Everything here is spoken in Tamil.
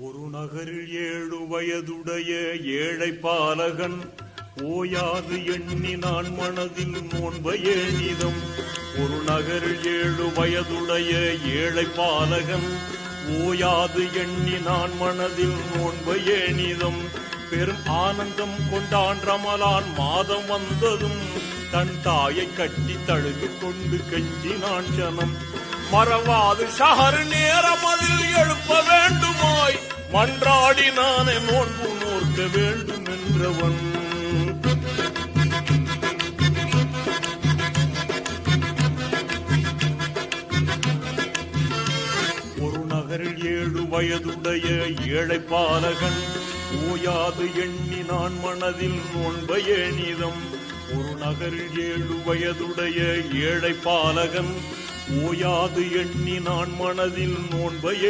ஒரு நகரில் 7 வயதுடைய ஏழை பாலகன் ஓயாது எண்ணினான் மனதில் நோன்பயேனிதம். ஒரு நகரில் 7 வயதுடைய ஏழை பாலகன் ஓயாது எண்ணினான் மனதில் நோன்பயேனிதம். பெரும் ஆனந்தம் கொண்டான் ரமலான் மாதம் வந்ததும் தன் தாயை கட்டி தழுகு கொண்டு கெஞ்சினான் ஜனம். மறவாது ஷஹர் நேரம் அதில் எழுப்ப வேண்டுமாய் மன்றாடி நானே நோன்பு நோர்க்க வேண்டும் என்றவன். ஒரு நகரில் 7 வயதுடைய ஏழை பாலகன் ஓயாது எண்ணினான் மனதில் நோன்பயேனிதம். ஒரு நகரில் 7 வயதுடைய ஏழை பாலகன் ஓயாது எண்ணினான் மனதில் நோன்பயே